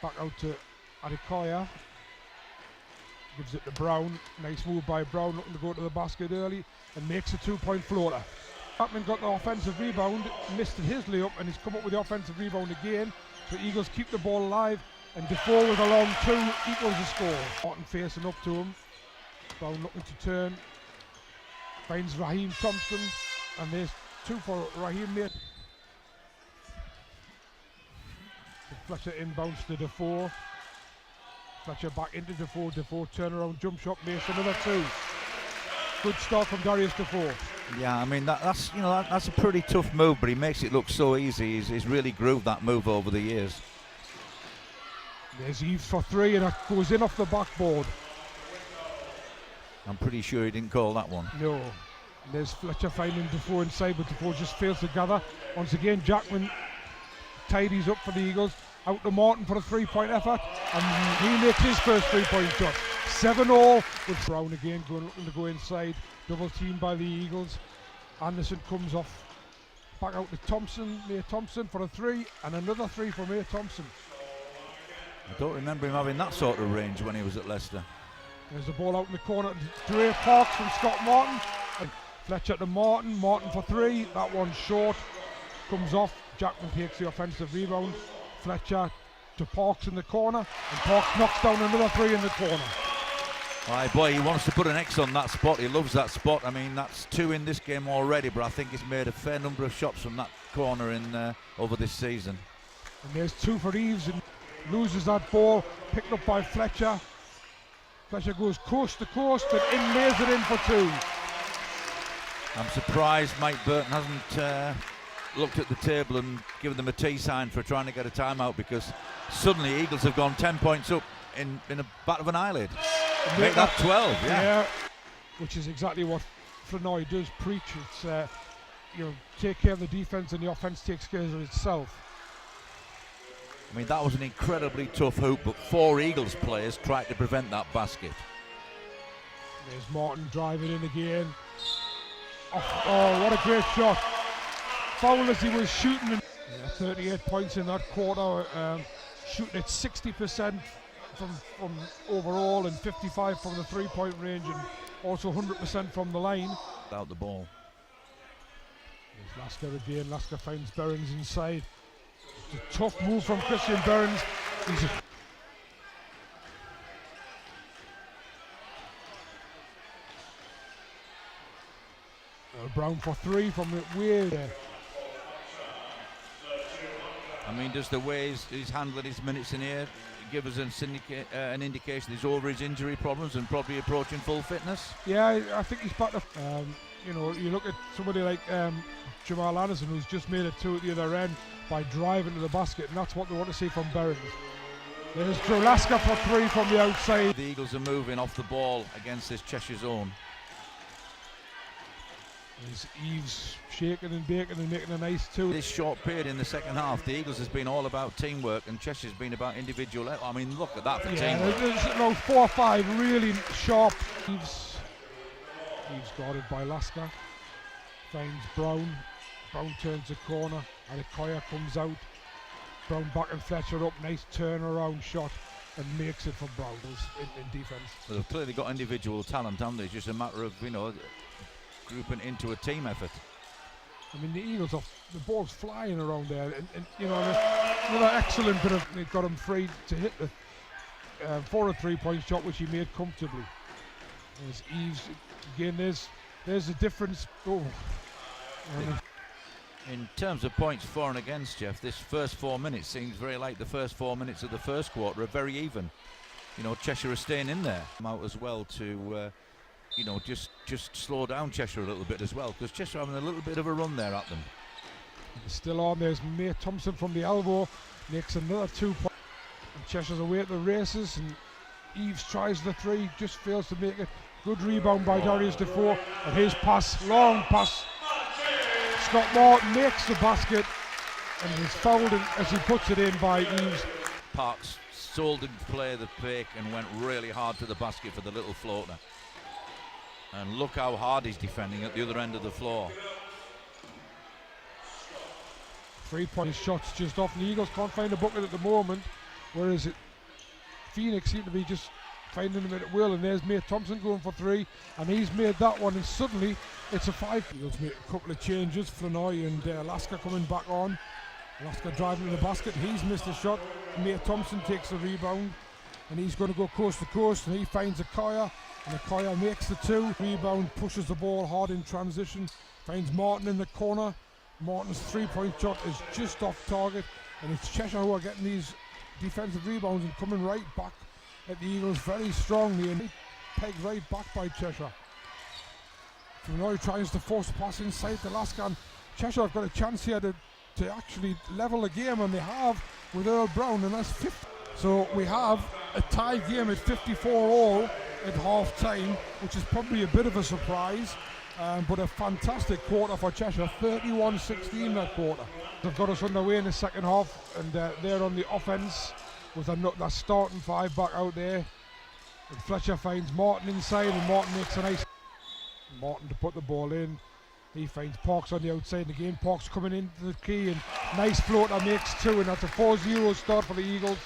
Back out to Adekoya. Gives it to Brown. Nice move by Brown, looking to go to the basket early and makes a 2-point floater. Chapman got the offensive rebound, missed his layup, and he's come up with the offensive rebound again. So Eagles keep the ball alive, and Defoe with a long two equals the score. Martin facing up to him. Brown looking to turn. Finds Raheem Thompson, and there's two for Raheem there. Fletcher inbounds to Defoe. Fletcher back into Defoe. Defoe turnaround jump shot, makes another two. Good start from Darius Defoe. Yeah, I mean that's that's a pretty tough move, but he makes it look so easy. He's really grooved that move over the years. There's Eves for three, and it goes in off the backboard. I'm pretty sure he didn't call that one. No. There's Fletcher finding Defoe inside, but Defoe just fails to gather. Once again, Jackman tidies up for the Eagles. Out to Martin for a three-point effort, and he makes his first three-point shot. 7-all with Brown again looking to go inside. Double teamed by the Eagles. Anderson comes off. Back out to Thompson, Mae Thompson for a three, and another three for Mae Thompson. I don't remember him having that sort of range when he was at Leicester. There's the ball out in the corner. Dre Parks from Scott Martin. And Fletcher to Martin. Martin for three. That one's short. Comes off. Jackman takes the offensive rebound. Fletcher to Parks in the corner. And Parks knocks down another three in the corner. Aye, boy, he wants to put an X on that spot. He loves that spot. I mean, that's two in this game already, but I think he's made a fair number of shots from that corner in over this season. And there's two for Eves, and loses that ball. Picked up by Fletcher. Fletcher goes coast to coast and lays it in for two. I'm surprised Mike Burton hasn't looked at the table and given them a T sign for trying to get a timeout, because suddenly Eagles have gone 10 points up in a bat of an eyelid. Make that 12, yeah. Which is exactly what Flanoy does preach. It's take care of the defense and the offense takes care of itself. I mean, that was an incredibly tough hoop, but four Eagles players tried to prevent that basket. There's Martin driving in again. Oh, what a great shot. Foul as he was shooting. 38 points in that quarter. Shooting at 60% from overall and 55 from the three-point range, and also 100% from the line. Without the ball. There's Lasker again. Lasker finds Behrens inside. It's a tough move from Christian Behrens. Brown for three from the way there. I mean, does the way he's handling his minutes in here give us an indication he's over his injury problems and probably approaching full fitness? Yeah, I think he's back to, you look at somebody like Jamal Anderson, who's just made a two at the other end by driving to the basket, and that's what they want to see from Behrens. There's Drew Lasker for three from the outside. The Eagles are moving off the ball against this Cheshire zone. There's Eves shaking and baking and making a nice two. This short period in the second half, the Eagles has been all about teamwork, and Cheshire's been about individual. I mean, look at that for teamwork. There's 4 or 5 really sharp. Eves guarded by Lasker. Finds Brown. Brown turns the corner. Adekoya comes out. Brown back and Fletcher up. Nice turnaround shot, and makes it for Brown in defence. Well, they've clearly got individual talent, haven't they? It's just a matter of, grouping into a team effort. I mean, the Eagles the ball's flying around there, and another excellent bit of, they got him free to hit the for a three-point shot, which he made comfortably. There's Eves again. There's the difference. In terms of points for and against, Jeff, this first 4 minutes seems very like the first 4 minutes of the first quarter are very even. Cheshire are staying in there. Out as well to just slow down Cheshire a little bit as well, because Cheshire having a little bit of a run there at them. Still on. There's Mae Thompson from the elbow, makes another 2 points. And Cheshire's away at the races, and Eves tries the three, just fails to make it. Good rebound by Darius Defoe, and his pass, long pass. Scott Martin makes the basket, and is fouled as he puts it in by Eves. Parks sold him to play the fake and went really hard to the basket for the little floater. And look how hard he's defending at the other end of the floor. 3-point shots just off, and the Eagles can't find a bucket at the moment. whereas Phoenix seem to be just finding them at will. And there's Mate Thompson going for 3, and he's made that one, and suddenly it's a 5. Eagles make a couple of changes. Flanoy and Alaska coming back on. Alaska driving to the basket. He's missed a shot. Mate Thompson takes the rebound, and he's going to go coast to coast, and he finds Akoya, and Akoya makes the 2. Rebound, pushes the ball hard in transition, finds Martin in the corner. Martin's 3-point shot is just off target, and it's Cheshire who are getting these defensive rebounds and coming right back at the Eagles very strongly, and he pegged right back by Cheshire. Flanoy tries to force a pass inside to Alaska, and Cheshire have got a chance here to actually level the game, and they have with Earl Brown, and that's 50. So we have a tie game at 54-all at half time, which is probably a bit of a surprise, but a fantastic quarter for Cheshire. 31-16 that quarter. They've got us underway in the second half, and they're on the offense with that starting 5 back out there. And Fletcher finds Martin inside, and Martin makes a nice Martin to put the ball in. He finds Parks on the outside again. Parks coming into the key, and nice floater makes 2, and that's a 4-0 start for the Eagles.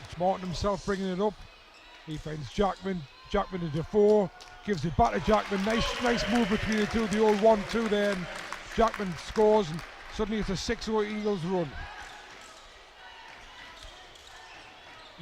It's Martin himself bringing it up. He finds Jackman. Jackman to Defoe, gives it back to Jackman. Nice move between the two. The old 1-2 there, and Jackman scores, and suddenly it's a 6-0 Eagles run.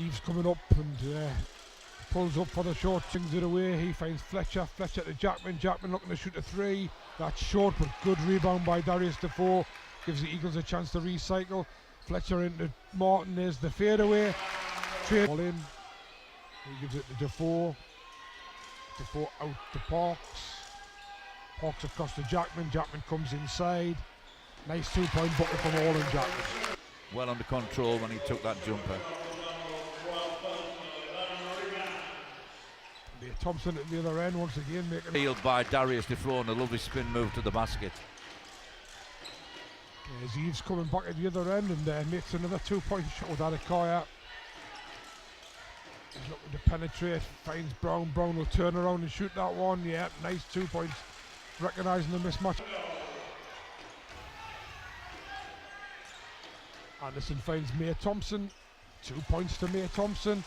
Eves coming up and pulls up for the short, swings it away. He finds Fletcher. Fletcher to Jackman. Jackman looking to shoot a 3. That's short, but good rebound by Darius Defoe. Gives the Eagles a chance to recycle. Fletcher into Martin. There's the fadeaway. Trade ball in. He gives it to Defoe. Defoe out to Parks. Parks across to Jackman. Jackman comes inside. Nice 2-point bucket from Olin Jackman. Well under control when he took that jumper. Thompson at the other end once again making Field by Darius Defoe, and a lovely spin move to the basket. There's Eves coming back at the other end, and makes another 2-point shot with Adekoya. He's looking to penetrate, finds Brown. Brown will turn around and shoot that one. Yeah, nice 2 points, recognising the mismatch. Anderson finds Mate Thompson. 2 points to Mate Thompson.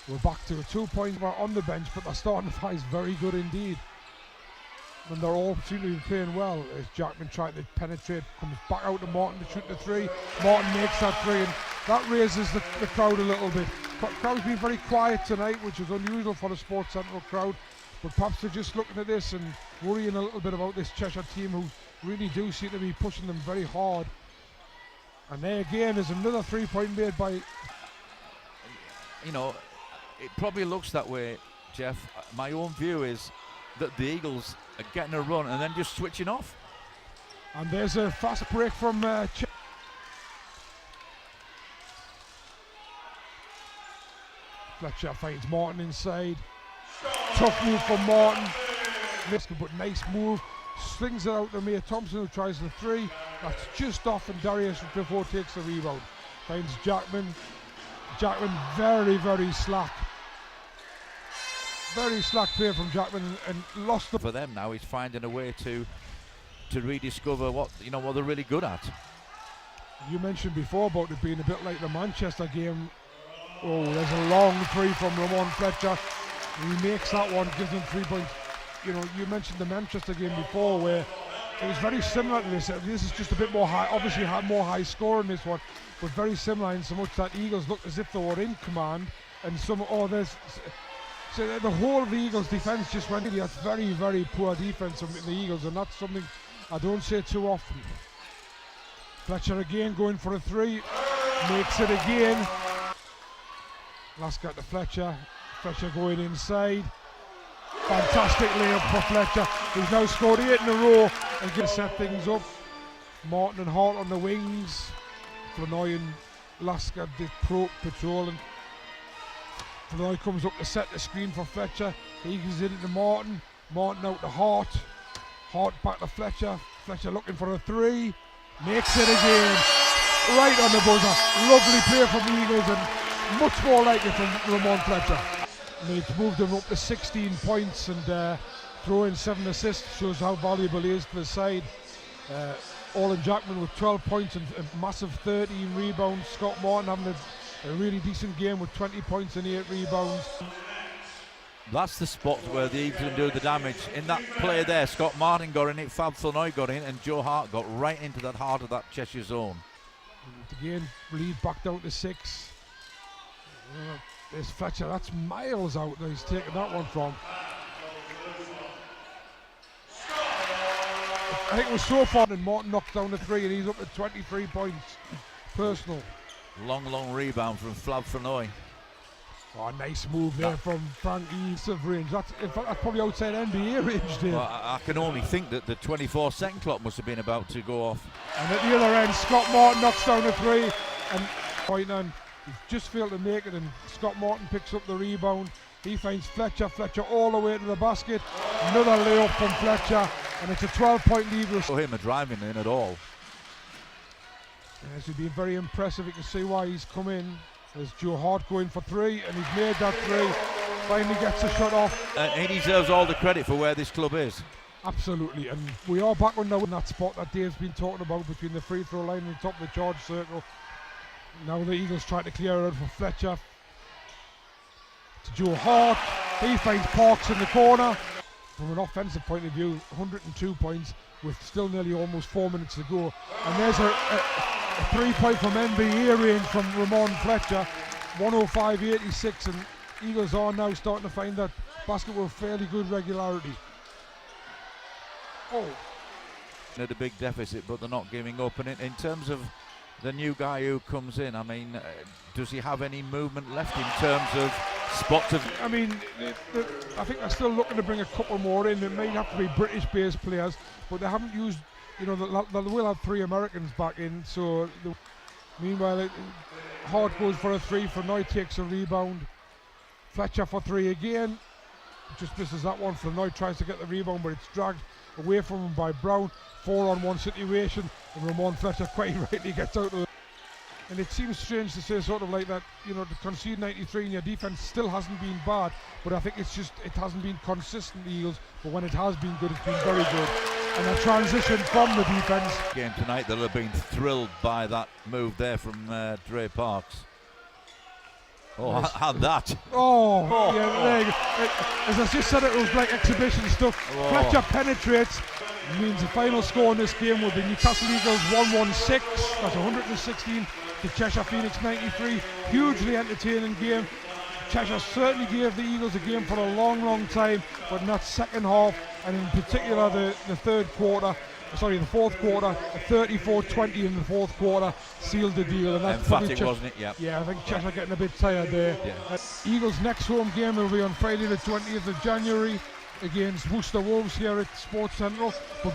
We're back to a 2-point on the bench, but their starting 5 is very good indeed. And they're all seem to be playing well. As Jackman trying to penetrate, comes back out to Martin to shoot the 3. Martin makes that 3, and that raises the crowd a little bit. The crowd's been very quiet tonight, which is unusual for the Sports Central crowd. But perhaps they're just looking at this and worrying a little bit about this Cheshire team, who really do seem to be pushing them very hard. And there again is another 3-point made by... You know, it probably looks that way, Jeff. My own view is that the Eagles are getting a run and then just switching off. And there's a fast break from Fletcher finds Martin inside. Tough move from Martin. But nice move. Slings it out to Mate Thompson, who tries the 3. That's just off, and Darius Defoe takes the rebound. Finds Jackman. Jackman very, very slack. Very slack play from Jackman, and lost the... For them now, he's finding a way to rediscover what they're really good at. You mentioned before about it being a bit like the Manchester game. Oh, there's a long 3 from Ramon Fletcher. He makes that one, gives them 3 points. You know, you mentioned the Manchester game before, where it was very similar to this. This is just a bit more high, obviously had more high score in this one, but very similar in so much that Eagles looked as if they were in command, and so the whole of the Eagles defence just went in. That's very, very poor defence from the Eagles, and that's something I don't say too often. Fletcher again going for a 3, makes it again. Last got to Fletcher. Fletcher going inside. Fantastic layup for Fletcher, who's now scored 8 in a row and can set things up. Martin and Hart on the wings. Flanoy and Lasker did patrolling. Flanoy comes up to set the screen for Fletcher. He gives it into Martin. Martin out to Hart. Hart back to Fletcher. Fletcher looking for a 3. Makes it again. Right on the buzzer. Lovely play from the Eagles, and much more like it from Ramon Fletcher. And it's moved him up to 16 points, and throwing 7 assists shows how valuable he is to the side. Olin Jackman with 12 points and a massive 13 rebounds. Scott Martin having a a really decent game with 20 points and 8 rebounds. That's the spot where the Eagles can do the damage. In that play there, Scott Martin got in it, Fab Flanoy got in, and Joe Hart got right into that heart of that Cheshire zone. And again, lead back down to 6. There's Fletcher, that's miles out that he's taken that one from. I think it was so far, and Martin knocked down the 3, and he's up at 23 points personal. Long rebound from Fab Flanoy. Oh, nice move there from Frank East of range. That's, in fact, that's probably outside NBA range there. Well, I can only think that the 24-second clock must have been about to go off. And at the other end, Scott Martin knocks down a 3, and Pointer, he's just failed to make it, and Scott Martin picks up the rebound. He finds Fletcher all the way to the basket. Another layup from Fletcher, and it's a 12-point lead. For him, a driving in at all. Yes, he's been very impressive. You can see why he's come in. There's Joe Hart going for 3, and he's made that 3. Finally gets the shot off. He deserves all the credit for where this club is. Absolutely, and we are back on now in that spot that Dave's been talking about between the free throw line and the top of the charge circle. Now the Eagles try to clear it out for Fletcher. To Joe Hart. He finds Parks in the corner. From an offensive point of view, 102 points with still nearly almost 4 minutes to go. And there's a 3-point from NBA range from Ramon Fletcher, 105-86, and Eagles are now starting to find that basket with fairly good regularity. Oh. At a big deficit, but they're not giving up. And in terms of the new guy who comes in, I mean, does he have any movement left in terms of spots of... I mean, I think they're still looking to bring a couple more in. It may have to be British-based players, but they haven't used... You know, they will have 3 Americans back in, so... Meanwhile, Hart goes for a 3, Flanoy takes a rebound. Fletcher for 3 again. Just misses that one. Flanoy tries to get the rebound, but it's dragged away from him by Brown. 4-on-1 situation, and Ramon Fletcher quite rightly gets out of it. And it seems strange to say sort of like that, you know, to concede 93 and your defense still hasn't been bad, but I think it's just, it hasn't been consistent, the Eagles, but when it has been good, it's been very good. And a transition from the defense. Game tonight, they'll have been thrilled by that move there from Dre Parks. Oh, Nice. had that. Oh. Yeah, there you go. As I just said, it was like exhibition stuff. Oh. Fletcher penetrates. Means the final score in this game will be Newcastle Eagles 116. That's 116 to Cheshire Phoenix 93. Hugely entertaining game. Cheshire certainly gave the Eagles a game for a long time, but in that second half, and in particular the fourth quarter, a 34-20 in the fourth quarter sealed the deal. And that's emphatic, wasn't it? Yep. Yeah, I think Cheshire getting a bit tired there. Yeah. Eagles' next home game will be on Friday the 20th of January against Worcester Wolves here at Sports Central. But